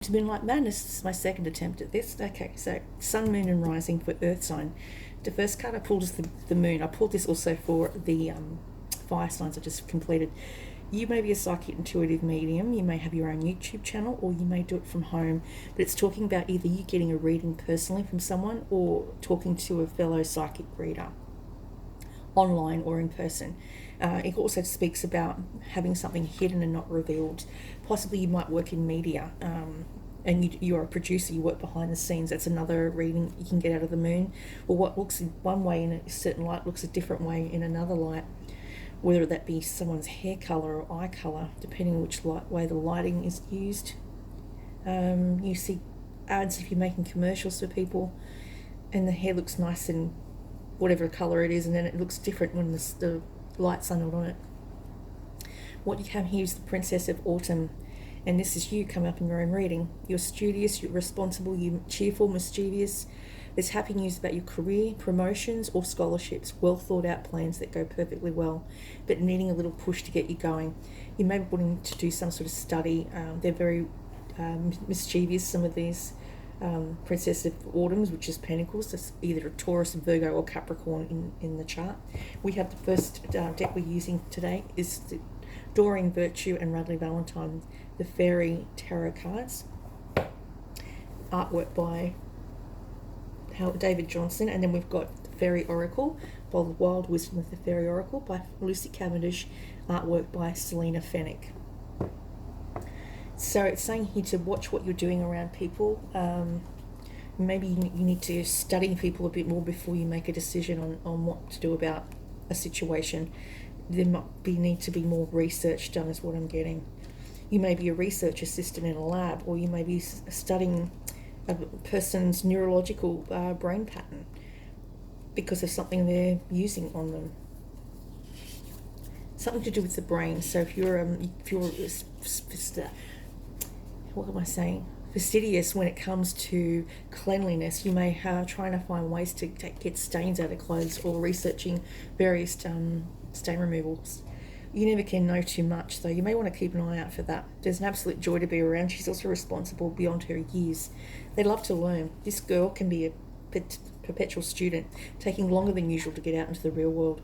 to Moonlight Madness. This is my second attempt at this. Okay, so Sun, Moon and Rising for Earth sign. The first card I pulled is the Moon. I pulled this also for the fire signs I just completed. You may be a psychic intuitive medium, you may have your own YouTube channel, or you may do it from home, but it's talking about either you getting a reading personally from someone or talking to a fellow psychic reader, online or in person. It also speaks about having something hidden and not revealed. Possibly you might work in media, and you're a producer, you work behind the scenes. That's another reading you can get out of the Moon. Or what looks one way in a certain light looks a different way in another light, whether that be someone's hair colour or eye colour, depending on which way the lighting is used. You see ads if you're making commercials for people, and the hair looks nice in whatever colour it is, and then it looks different when the lights are not on it. What you have here is the Princess of Autumn, and this is you coming up in your own reading. You're studious, you're responsible, you're cheerful, mischievous. There's happy news about your career, promotions or scholarships, well thought out plans that go perfectly well, but needing a little push to get you going. You may be wanting to do some sort of study. They're very mischievous, some of these Princess of Autumns, which is Pentacles. That's either a Taurus, Virgo or Capricorn in the chart. We have the first deck we're using today is the Doreen Virtue and Radley Valentine, the Fairy Tarot cards. Artwork by David Johnson, and then we've got the Fairy Oracle by the Wild Wisdom of the Fairy Oracle by Lucy Cavendish, artwork by Selena Fennick. So it's saying here to watch what you're doing around people. Maybe you need to study people a bit more before you make a decision on what to do about a situation. There might need to be more research done, is what I'm getting. You may be a research assistant in a lab, or you may be studying a person's neurological brain pattern because of something they're using on them. Something to do with the brain. So if you're what am I saying? Fastidious when it comes to cleanliness, you may trying to find ways to get stains out of clothes, or researching various stain removals. You never can know too much, though. You may want to keep an eye out for that. There's an absolute joy to be around. She's also responsible beyond her years. They love to learn. This girl can be a perpetual student, taking longer than usual to get out into the real world.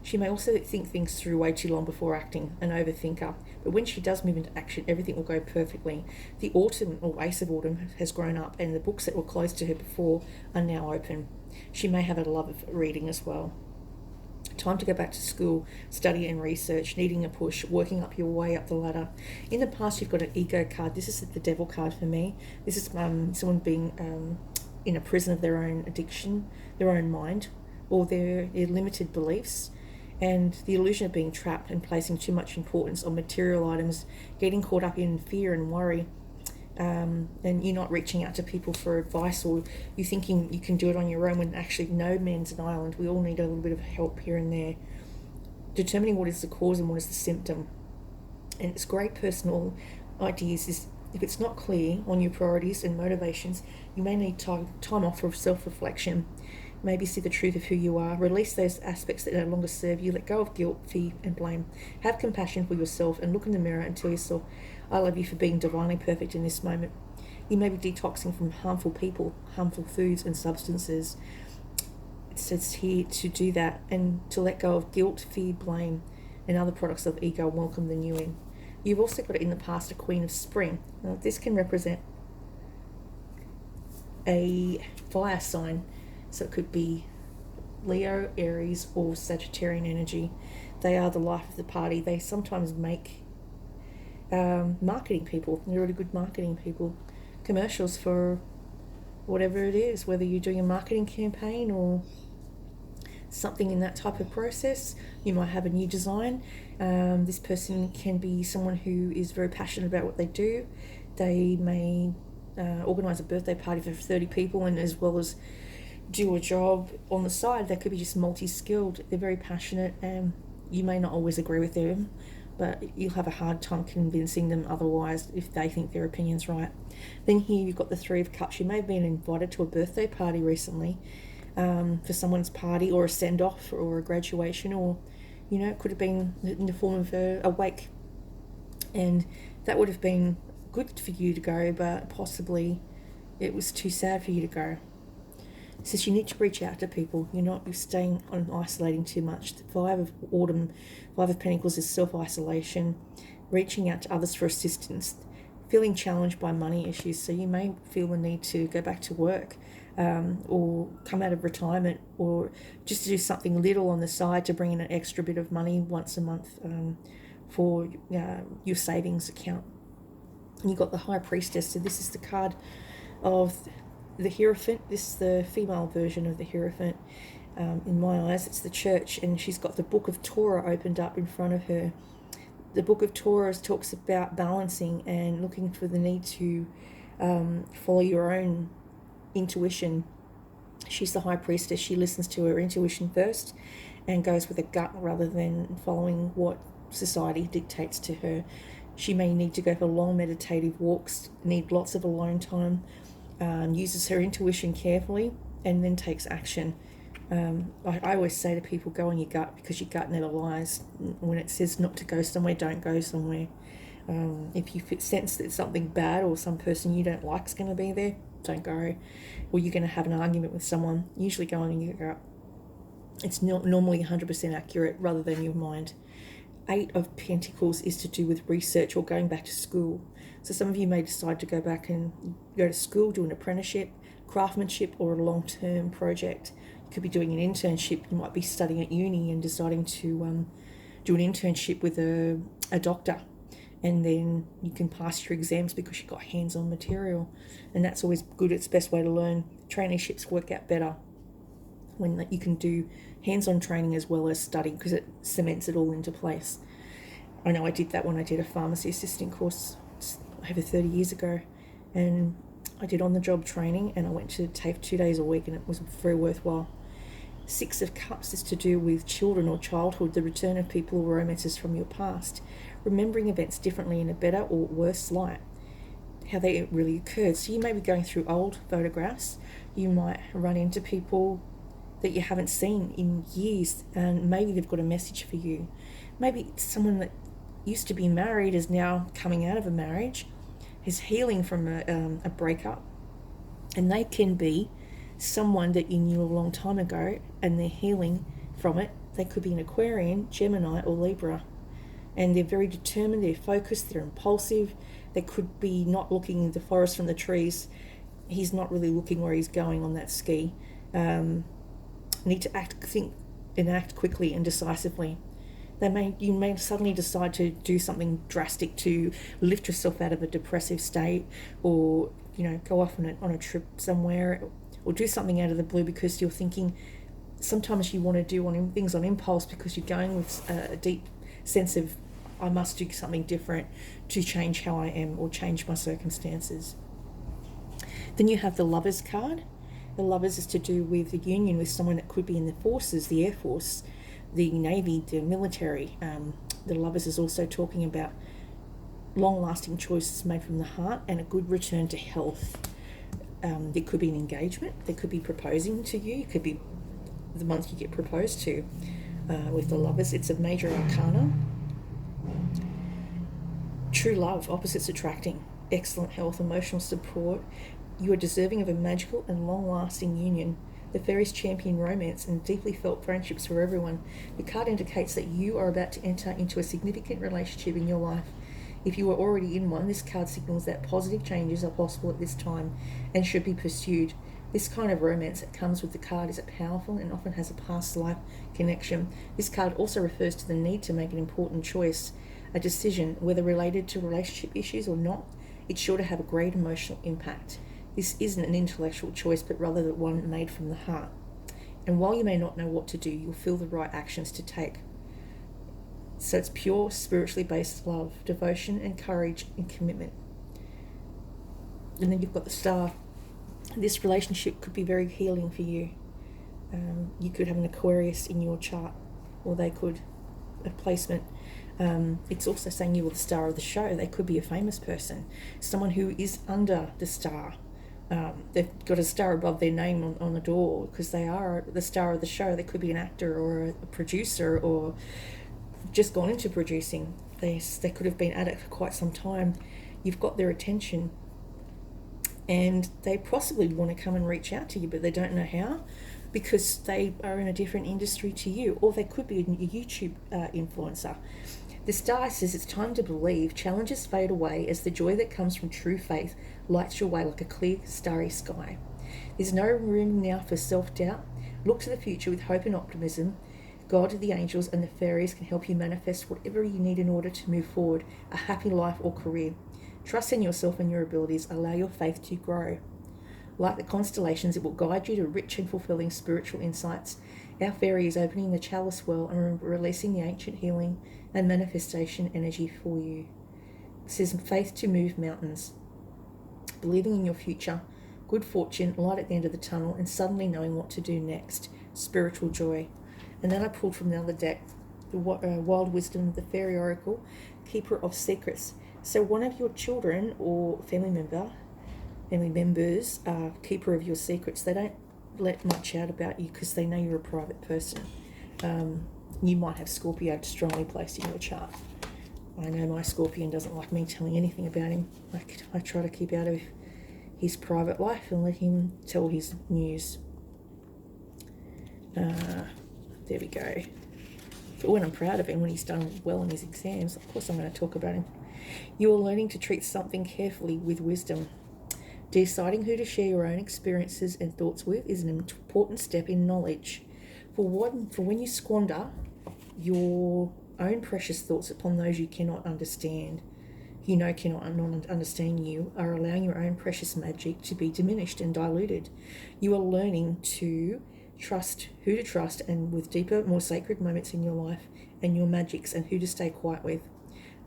She may also think things through way too long before acting, an overthinker. But when she does move into action, everything will go perfectly. The Autumn, or Ace of Autumn, has grown up, and the books that were closed to her before are now open. She may have a love of reading as well. Time to go back to school, study and research, needing a push, working up your way up the ladder. In the past, you've got an ego card. This is the Devil card for me. This is someone being in a prison of their own addiction, their own mind, or their limited beliefs, and the illusion of being trapped and placing too much importance on material items, getting caught up in fear and worry, and you're not reaching out to people for advice, or you're thinking you can do it on your own when actually no man's an island. We all need a little bit of help here and there. Determining what is the cause and what is the symptom. And it's great personal ideas is if it's not clear on your priorities and motivations, you may need time off for self-reflection. Maybe see the truth of who you are. Release those aspects that no longer serve you. Let go of guilt, fear and blame. Have compassion for yourself and look in the mirror and tell yourself, I love you for being divinely perfect in this moment. You may be detoxing from harmful people, harmful foods and substances. It says here to do that and to let go of guilt, fear, blame and other products of ego and welcome the new in. You've also got in the past a Queen of Spring. Now, this can represent a fire sign. So it could be Leo, Aries, or Sagittarian energy. They are the life of the party. They sometimes make marketing people. They're really good marketing people. Commercials for whatever it is, whether you're doing a marketing campaign or something in that type of process. You might have a new design. This person can be someone who is very passionate about what they do. They may organise a birthday party for 30 people, and as well as do a job on the side. They could be just multi-skilled. They're very passionate, and you may not always agree with them, but you'll have a hard time convincing them otherwise if they think their opinion's right. Then here you've got the Three of Cups. You may have been invited to a birthday party recently, for someone's party, or a send-off, or a graduation, or it could have been in the form of a wake, and that would have been good for you to go, but possibly it was too sad for you to go. It says you need to reach out to people. You're staying on isolating too much. The Five of Pentacles is self-isolation, reaching out to others for assistance, feeling challenged by money issues. So you may feel the need to go back to work, or come out of retirement, or just to do something little on the side to bring in an extra bit of money once a month, for your savings account. And you've got the High Priestess. So this is the card of the Hierophant. This is the female version of the Hierophant. In my eyes, it's the Church, and she's got the Book of Torah opened up in front of her. The Book of Torah talks about balancing and looking for the need to follow your own intuition. She's the High Priestess. She listens to her intuition first and goes with a gut rather than following what society dictates to her. She may need to go for long meditative walks, need lots of alone time, uses her intuition carefully, and then takes action. I always say to people, go on your gut, because your gut never lies. When it says not to go somewhere, don't go somewhere. If you sense that something bad or some person you don't like is going to be there, don't go. Or you're going to have an argument with someone, usually go on your gut. It's not normally 100% accurate rather than your mind. Eight of Pentacles is to do with research or going back to school. So some of you may decide to go back and go to school, do an apprenticeship, craftsmanship, or a long-term project. You could be doing an internship. You might be studying at uni and deciding to do an internship with a doctor, and then you can pass your exams because you've got hands-on material, and that's always good. It's the best way to learn. Traineeships work out better when you can do hands-on training as well as study, because it cements it all into place. I know I did that when I did a pharmacy assistant course over 30 years ago, and I did on-the-job training, and I went to TAFE 2 days a week, and it was very worthwhile. Six of Cups is to do with children or childhood, the return of people or romances from your past, remembering events differently in a better or worse light, how they really occurred. So you may be going through old photographs. You might run into people that you haven't seen in years, and maybe they've got a message for you. Maybe someone that used to be married is now coming out of a marriage, is healing from a breakup, and they can be someone that you knew a long time ago, and they're healing from it. They could be an Aquarian, Gemini, or Libra, and they're very determined, they're focused, they're impulsive. They could be not looking in the forest from the trees. He's not really looking where he's going on that ski. Need to think and act quickly and decisively. You may suddenly decide to do something drastic to lift yourself out of a depressive state, or go off on a trip somewhere, or do something out of the blue because you're thinking. Sometimes you want to do things on impulse because you're going with a deep sense of, I must do something different to change how I am or change my circumstances. Then you have the Lovers card. The Lovers is to do with the union with someone that could be in the forces, the Air Force, the Navy, the military. The Lovers is also talking about long-lasting choices made from the heart and a good return to health. There could be an engagement. There could be proposing to you. It could be the month you get proposed to with the Lovers. It's a major arcana. True love, opposites attracting, excellent health, emotional support. You are deserving of a magical and long-lasting union. The fairies champion romance and deeply felt friendships for everyone. The card indicates that you are about to enter into a significant relationship in your life. If you are already in one, this card signals that positive changes are possible at this time and should be pursued. This kind of romance that comes with the card is powerful and often has a past life connection. This card also refers to the need to make an important choice, a decision, whether related to relationship issues or not. It's sure to have a great emotional impact. This isn't an intellectual choice, but rather one made from the heart. And while you may not know what to do, you'll feel the right actions to take. So it's pure, spiritually based love, devotion and courage and commitment. And then you've got the Star. This relationship could be very healing for you. You could have an Aquarius in your chart, or they could, a placement. It's also saying you are the star of the show. They could be a famous person, someone who is under the star. They've got a star above their name on the door because they are the star of the show. They could be an actor or a producer, or just gone into producing. They could have been at it for quite some time. you've got their attention, and they possibly want to come and reach out to you, but they don't know how, because they are in a different industry to you, or they could be a YouTube influencer. The star says it's time to believe. Challenges fade away as the joy that comes from true faith lights your way like a clear, starry sky. There's no room now for self-doubt. Look to the future with hope and optimism. God, the angels, and the fairies can help you manifest whatever you need in order to move forward, a happy life or career. Trust in yourself and your abilities. Allow your faith to grow. Like the constellations, it will guide you to rich and fulfilling spiritual insights. Our fairy is opening the chalice well and releasing the ancient healing and manifestation energy for you. It says faith to move mountains. Believing in your future, good fortune, light at the end of the tunnel, and suddenly knowing what to do next. Spiritual joy. And then I pulled from the other deck the Wild Wisdom, the Fairy Oracle, Keeper of Secrets. So one of your children or family members are keeper of your secrets. They don't let much out about you because they know you're a private person. You might have Scorpio strongly placed in your chart. I know my Scorpion doesn't like me telling anything about him. I try to keep out of his private life and let him tell his news. There we go. But when I'm proud of him, when he's done well in his exams, of course I'm going to talk about him. You are learning to treat something carefully with wisdom. Deciding who to share your own experiences and thoughts with is an important step in knowledge. For when you squander your own precious thoughts upon those you cannot understand, cannot understand you, are allowing your own precious magic to be diminished and diluted. You are learning to trust who to trust, and with deeper, more sacred moments in your life and your magics, and who to stay quiet with.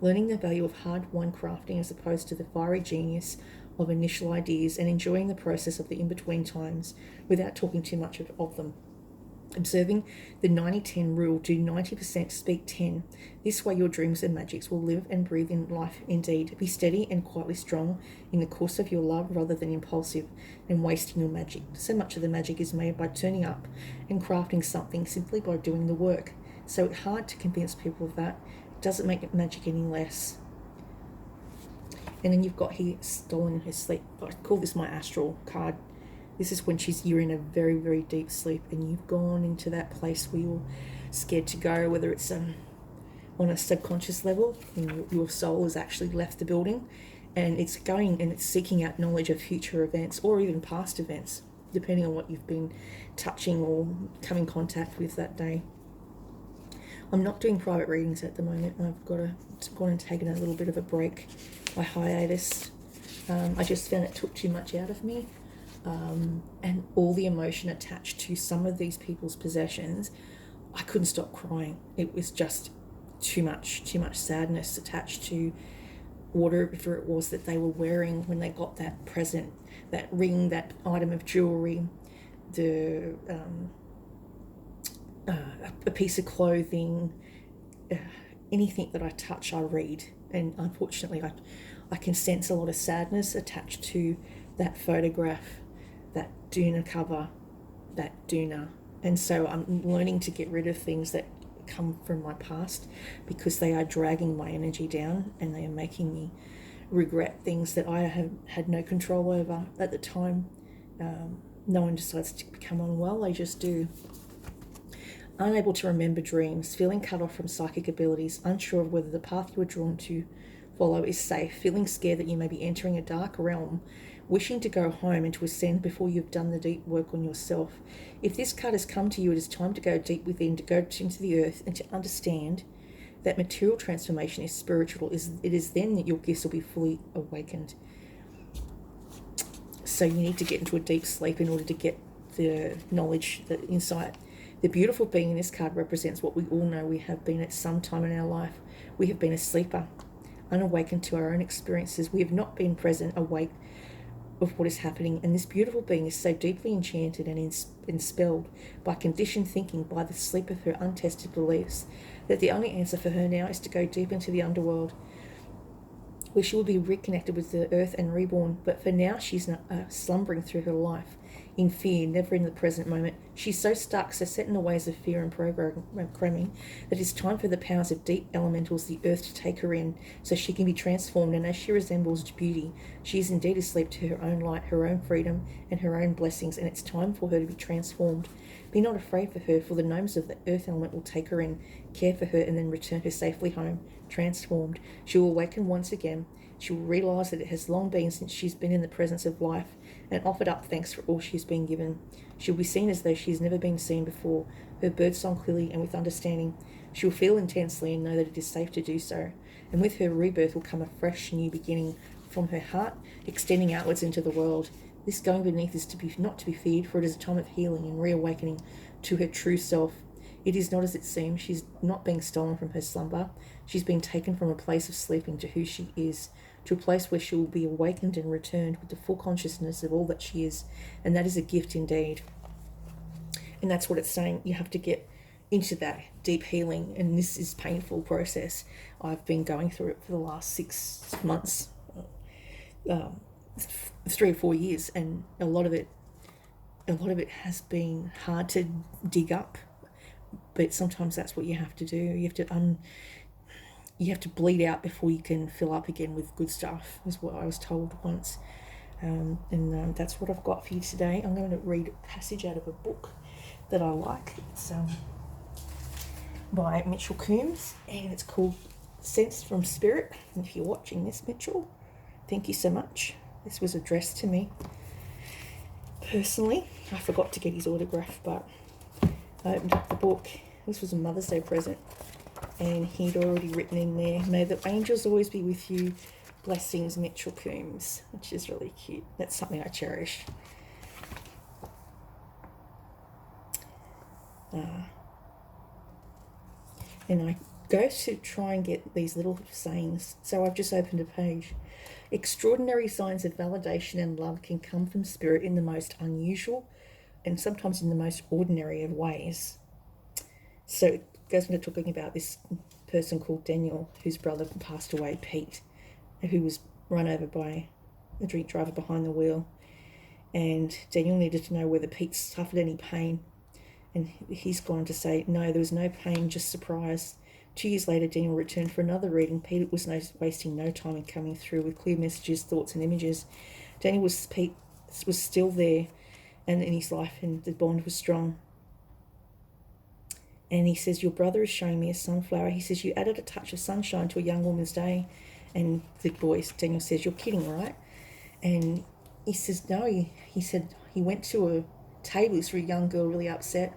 Learning the value of hard-won crafting as opposed to the fiery genius of initial ideas, and enjoying the process of the in-between times without talking too much of them. Observing the 90-10 rule, do 90%, speak 10. This way your dreams and magics will live and breathe in life indeed. Be steady and quietly strong in the course of your love rather than impulsive and wasting your magic. So much of the magic is made by turning up and crafting something simply by doing the work. So it's hard to convince people of that. It doesn't make magic any less. And then you've got here, stolen her sleep. I call this my astral card. This is when you're in a very, very deep sleep and you've gone into that place where you're scared to go, whether it's on a subconscious level and your soul has actually left the building, and it's going and it's seeking out knowledge of future events or even past events, depending on what you've been touching or come in contact with that day. I'm not doing private readings at the moment. I've gone and taken a little bit of a break, a hiatus. I just found it took too much out of me. And all the emotion attached to some of these people's possessions, I couldn't stop crying. It was just too much sadness attached to whatever it was that they were wearing when they got that present, that ring, that item of jewelry, a piece of clothing, anything that I touch, I read. And unfortunately, I can sense a lot of sadness attached to that photograph, that Doona cover, that Doona. And so I'm learning to get rid of things that come from my past, because they are dragging my energy down and they are making me regret things that I have had no control over at the time. No one decides to become unwell, they just do. Unable to remember dreams, feeling cut off from psychic abilities, unsure of whether the path you are drawn to follow is safe, feeling scared that you may be entering a dark realm, wishing to go home and to ascend before you've done the deep work on yourself. If this card has come to you, it is time to go deep within, to go into the earth and to understand that material transformation is spiritual. It is then that your gifts will be fully awakened. So you need to get into a deep sleep in order to get the knowledge, the insight. The beautiful being in this card represents what we all know we have been at some time in our life. We have been a sleeper, unawakened to our own experiences. We have not been present, awake of what is happening, and this beautiful being is so deeply enchanted and enspelled by conditioned thinking, by the sleep of her untested beliefs, that the only answer for her now is to go deep into the underworld, where she will be reconnected with the earth and reborn. But for now, she's not, slumbering through her life in fear, never in the present moment. She's so stuck, so set in the ways of fear and programming, that it's time for the powers of deep elementals, the earth, to take her in, so she can be transformed. And as she resembles beauty, she is indeed asleep to her own light, her own freedom, and her own blessings, and it's time for her to be transformed. Be not afraid for her, for the gnomes of the earth element will take her in, care for her, and then return her safely home, transformed. She will awaken once again. She will realise that it has long been since she's been in the presence of life, and offered up thanks for all she's been given. She will be seen as though she's never been seen before, her birdsong clearly and with understanding. She will feel intensely and know that it is safe to do so. And with her rebirth will come a fresh new beginning from her heart, extending outwards into the world. This going beneath is not to be feared, for it is a time of healing and reawakening to her true self. It is not as it seems. She's not being stolen from her slumber. She's been taken from a place of sleeping to who she is, to a place where she will be awakened and returned with the full consciousness of all that she is. And that is a gift indeed. And that's what it's saying. You have to get into that deep healing. And this is a painful process. I've been going through it for the last 6 months, 3 or 4 years. And a lot of it has been hard to dig up. But sometimes that's what you have to do. You have to bleed out before you can fill up again with good stuff, is what I was told once. That's what I've got for you today. I'm going to read a passage out of a book that I like. It's by Mitchell Coombs, and it's called Sense from Spirit. And if you're watching this, Mitchell, thank you so much. This was addressed to me personally. I forgot to get his autograph, but I opened up the book. This was a Mother's Day present, and he'd already written in there, "May the angels always be with you. Blessings, Mitchell Coombs," which is really cute. That's something I cherish. And I go to try and get these little sayings. So I've just opened a page. Extraordinary signs of validation and love can come from spirit in the most unusual and sometimes in the most ordinary of ways. So it goes into talking about this person called Daniel, whose brother passed away, Pete, who was run over by a drink driver behind the wheel. And Daniel needed to know whether Pete suffered any pain. And he's gone to say, no, there was no pain, just surprise. 2 years later, Daniel returned for another reading. Pete was wasting no time in coming through with clear messages, thoughts, and images. Pete was still there and in his life, and the bond was strong. And he says, your brother is showing me a sunflower. He says, you added a touch of sunshine to a young woman's day. And the boy, Daniel, says, you're kidding, right? And he says, no. He said he went to a table. This young girl, really upset.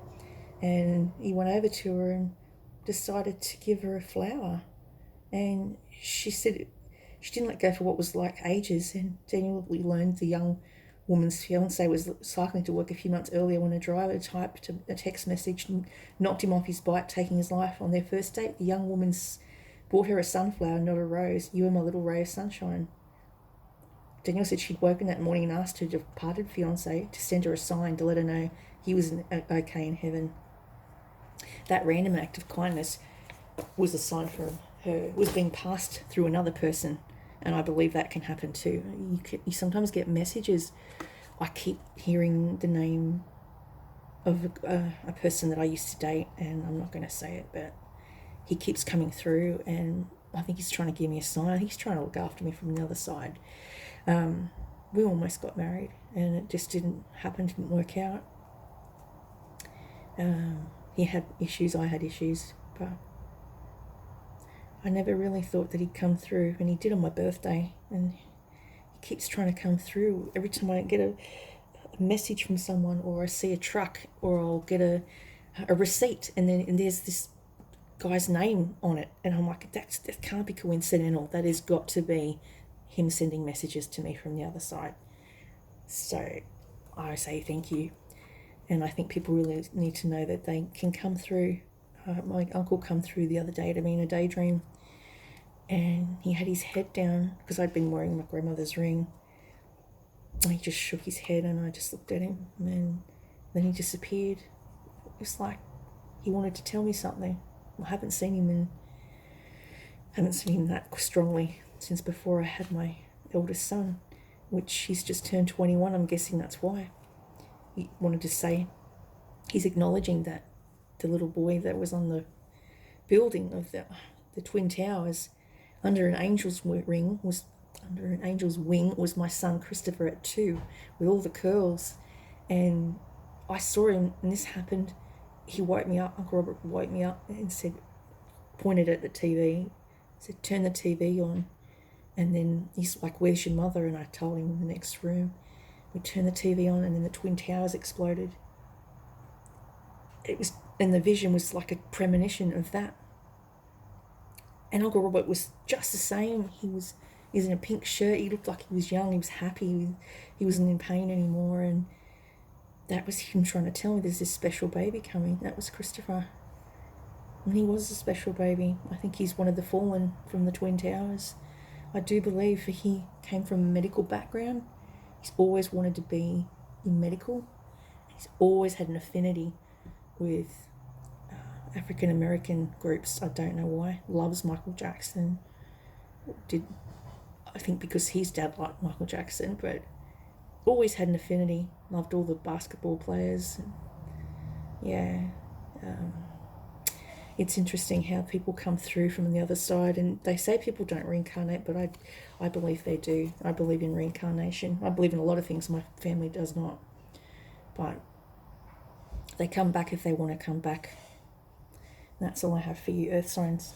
And he went over to her and decided to give her a flower. And she said she didn't let go for what was like ages. And Daniel learned the young woman's fiance was cycling to work a few months earlier when a driver typed a text message and knocked him off his bike, taking his life. On their first date, the young woman bought her a sunflower, not a rose. You are my little ray of sunshine. Daniel said she'd woken that morning and asked her departed fiance to send her a sign to let her know he was okay in heaven. That random act of kindness was a sign from her, was being passed through another person. And I believe that can happen too. You sometimes get messages. I keep hearing the name of a person that I used to date, and I'm not going to say it, but he keeps coming through, and I think he's trying to give me a sign. He's trying to look after me from the other side. We almost got married, and it just didn't work out. He had issues, I had issues, but I never really thought that he'd come through, and he did on my birthday, and he keeps trying to come through. Every time I get a message from someone, or I see a truck, or I'll get a receipt, and there's this guy's name on it, and I'm like, that can't be coincidental. That has got to be him sending messages to me from the other side. So I say thank you. And I think people really need to know that they can come through. My uncle come through the other day to me in a daydream, and he had his head down because I'd been wearing my grandmother's ring. And he just shook his head, and I just looked at him, and then he disappeared. It was like he wanted to tell me something. I haven't seen him that strongly since before I had my eldest son, which he's just turned 21. I'm guessing that's why. He wanted to say, he's acknowledging that the little boy that was on the building of the Twin Towers under an angel's wing was my son Christopher at 2, with all the curls. And I saw him, and this happened. He woke me up. Uncle Robert woke me up and said, pointed at the TV, said, "Turn the TV on." And then he's like, "Where's your mother?" And I told him in the next room. We turned the TV on, and then the Twin Towers exploded. And the vision was like a premonition of that. And Uncle Robert was just the same. He's in a pink shirt. He looked like he was young. He was happy. He wasn't in pain anymore. And that was him trying to tell me there's this special baby coming. That was Christopher. And he was a special baby. I think he's one of the fallen from the Twin Towers. I do believe he came from a medical background. He's always wanted to be in medical. He's always had an affinity with African American groups. I don't know why. Loves Michael Jackson. I think because his dad liked Michael Jackson, but always had an affinity. Loved all the basketball players. Yeah. It's interesting how people come through from the other side, and they say people don't reincarnate, but I believe they do. I believe in reincarnation. I believe in a lot of things my family does not. But they come back if they want to come back. And that's all I have for you, Earth signs.